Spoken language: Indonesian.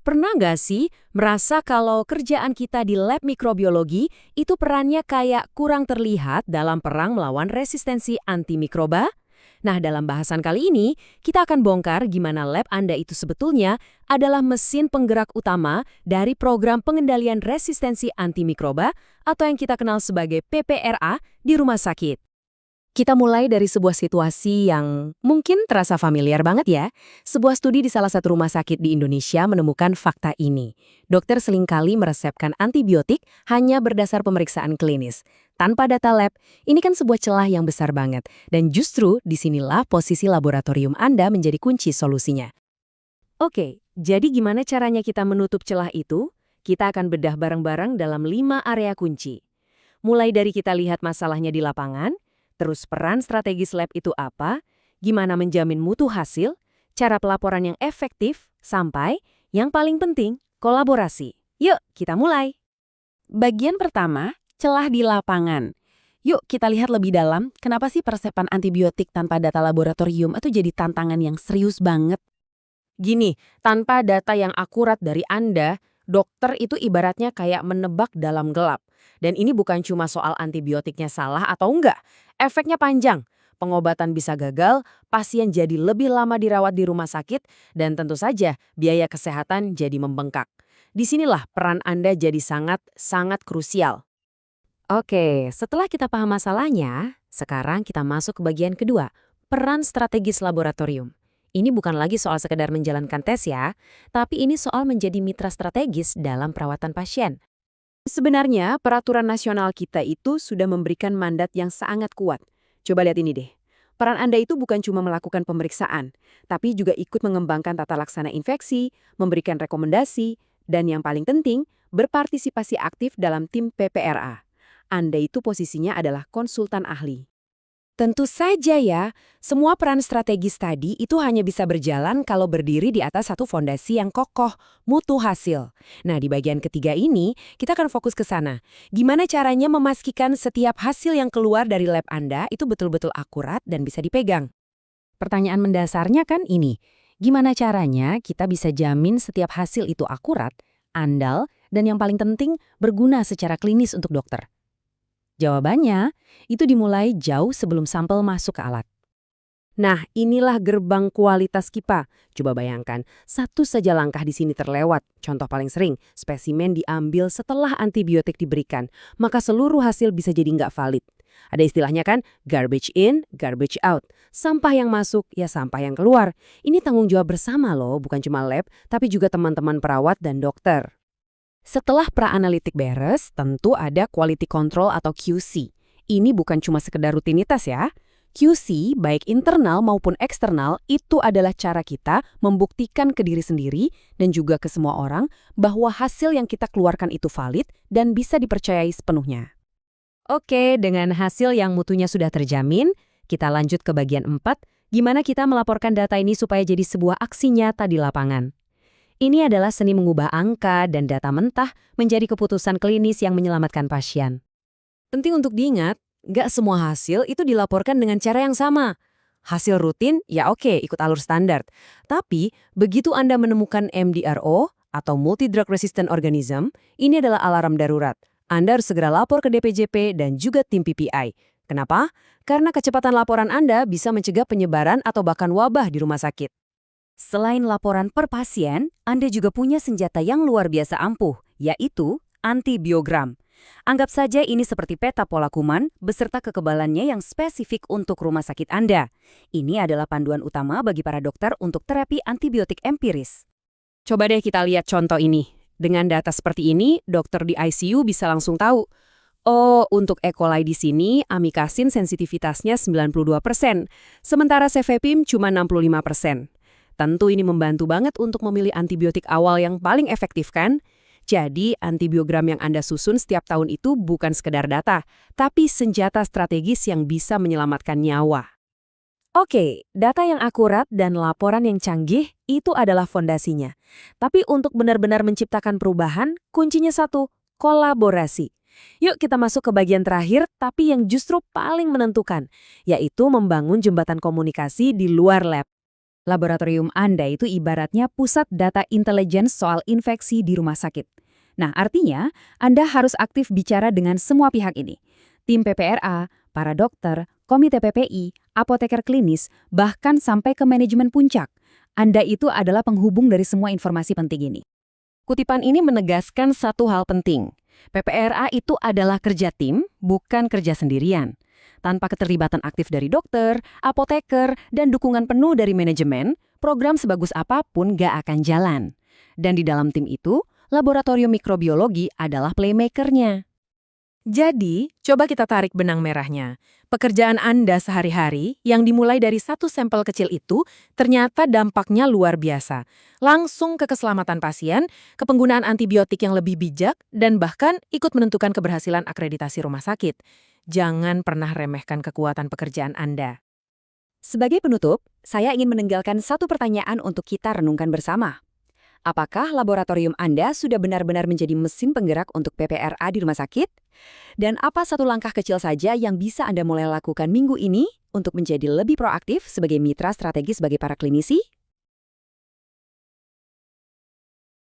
Pernah nggak sih merasa kalau kerjaan kita di lab mikrobiologi itu perannya kayak kurang terlihat dalam perang melawan resistensi antimikroba? Nah, dalam bahasan kali ini, kita akan bongkar gimana lab Anda itu sebetulnya adalah mesin penggerak utama dari program pengendalian resistensi antimikroba atau yang kita kenal sebagai PPRA di rumah sakit. Kita mulai dari sebuah situasi yang mungkin terasa familiar banget ya. Sebuah studi di salah satu rumah sakit di Indonesia menemukan fakta ini. Dokter seringkali meresepkan antibiotik hanya berdasar pemeriksaan klinis. Tanpa data lab, ini kan sebuah celah yang besar banget. Dan justru disinilah posisi laboratorium Anda menjadi kunci solusinya. Oke, jadi gimana caranya kita menutup celah itu? Kita akan bedah bareng-bareng dalam 5 area kunci. Mulai dari kita lihat masalahnya di lapangan, terus peran strategis lab itu apa, gimana menjamin mutu hasil, cara pelaporan yang efektif, sampai, yang paling penting, kolaborasi. Yuk, kita mulai. Bagian pertama, celah di lapangan. Yuk kita lihat lebih dalam, kenapa sih persepan antibiotik tanpa data laboratorium itu jadi tantangan yang serius banget? Gini, tanpa data yang akurat dari Anda, dokter itu ibaratnya kayak menebak dalam gelap. Dan ini bukan cuma soal antibiotiknya salah atau enggak. Efeknya panjang. Pengobatan bisa gagal, pasien jadi lebih lama dirawat di rumah sakit, dan tentu saja biaya kesehatan jadi membengkak. Disinilah peran Anda jadi sangat krusial. Oke, setelah kita paham masalahnya, sekarang kita masuk ke bagian kedua, peran strategis laboratorium. Ini bukan lagi soal sekedar menjalankan tes ya, tapi ini soal menjadi mitra strategis dalam perawatan pasien. Sebenarnya, peraturan nasional kita itu sudah memberikan mandat yang sangat kuat. Coba lihat ini deh. Peran Anda itu bukan cuma melakukan pemeriksaan, tapi juga ikut mengembangkan tata laksana infeksi, memberikan rekomendasi, dan yang paling penting, berpartisipasi aktif dalam tim PPRA. Anda itu posisinya adalah konsultan ahli. Tentu saja ya, semua peran strategis tadi itu hanya bisa berjalan kalau berdiri di atas satu fondasi yang kokoh, mutu hasil. Nah, di bagian ketiga ini, kita akan fokus ke sana. Gimana caranya memastikan setiap hasil yang keluar dari lab Anda itu betul-betul akurat dan bisa dipegang? Pertanyaan mendasarnya kan ini, gimana caranya kita bisa jamin setiap hasil itu akurat, andal, dan yang paling penting berguna secara klinis untuk dokter? Jawabannya, itu dimulai jauh sebelum sampel masuk ke alat. Nah, inilah gerbang kualitas KIPA. Coba bayangkan, satu saja langkah di sini terlewat. Contoh paling sering, spesimen diambil setelah antibiotik diberikan, maka seluruh hasil bisa jadi nggak valid. Ada istilahnya kan, garbage in, garbage out. Sampah yang masuk, ya sampah yang keluar. Ini tanggung jawab bersama loh, bukan cuma lab, tapi juga teman-teman perawat dan dokter. Setelah pra-analitik beres, tentu ada quality control atau QC. Ini bukan cuma sekedar rutinitas ya. QC, baik internal maupun eksternal, itu adalah cara kita membuktikan ke diri sendiri dan juga ke semua orang bahwa hasil yang kita keluarkan itu valid dan bisa dipercayai sepenuhnya. Oke, dengan hasil yang mutunya sudah terjamin, kita lanjut ke bagian 4, gimana kita melaporkan data ini supaya jadi sebuah aksi nyata di lapangan. Ini adalah seni mengubah angka dan data mentah menjadi keputusan klinis yang menyelamatkan pasien. Penting untuk diingat, nggak semua hasil itu dilaporkan dengan cara yang sama. Hasil rutin, ya oke, ikut alur standar. Tapi, begitu Anda menemukan MDRO atau Multi-Drug Resistant Organism, ini adalah alarm darurat. Anda harus segera lapor ke DPJP dan juga tim PPI. Kenapa? Karena kecepatan laporan Anda bisa mencegah penyebaran atau bahkan wabah di rumah sakit. Selain laporan per pasien, Anda juga punya senjata yang luar biasa ampuh, yaitu antibiogram. Anggap saja ini seperti peta pola kuman beserta kekebalannya yang spesifik untuk rumah sakit Anda. Ini adalah panduan utama bagi para dokter untuk terapi antibiotik empiris. Coba deh kita lihat contoh ini. Dengan data seperti ini, dokter di ICU bisa langsung tahu. Oh, untuk E. coli di sini, amikasin sensitivitasnya 92%, sementara cefepime cuma 65%. Tentu ini membantu banget untuk memilih antibiotik awal yang paling efektif kan? Jadi, antibiogram yang Anda susun setiap tahun itu bukan sekedar data, tapi senjata strategis yang bisa menyelamatkan nyawa. Oke, data yang akurat dan laporan yang canggih itu adalah fondasinya. Tapi untuk benar-benar menciptakan perubahan, kuncinya satu, kolaborasi. Yuk kita masuk ke bagian terakhir, tapi yang justru paling menentukan, yaitu membangun jembatan komunikasi di luar lab. Laboratorium Anda itu ibaratnya pusat data intelligence soal infeksi di rumah sakit. Nah, artinya Anda harus aktif bicara dengan semua pihak ini. Tim PPRA, para dokter, komite PPI, apoteker klinis, bahkan sampai ke manajemen puncak. Anda itu adalah penghubung dari semua informasi penting ini. Kutipan ini menegaskan satu hal penting. PPRA itu adalah kerja tim, bukan kerja sendirian. Tanpa keterlibatan aktif dari dokter, apoteker, dan dukungan penuh dari manajemen, program sebagus apapun gak akan jalan. Dan di dalam tim itu, laboratorium mikrobiologi adalah playmaker-nya. Jadi, coba kita tarik benang merahnya. Pekerjaan Anda sehari-hari yang dimulai dari satu sampel kecil itu ternyata dampaknya luar biasa. Langsung ke keselamatan pasien, ke penggunaan antibiotik yang lebih bijak, dan bahkan ikut menentukan keberhasilan akreditasi rumah sakit. Jangan pernah remehkan kekuatan pekerjaan Anda. Sebagai penutup, saya ingin meninggalkan satu pertanyaan untuk kita renungkan bersama. Apakah laboratorium Anda sudah benar-benar menjadi mesin penggerak untuk PPRA di rumah sakit? Dan apa satu langkah kecil saja yang bisa Anda mulai lakukan minggu ini untuk menjadi lebih proaktif sebagai mitra strategis bagi para klinisi?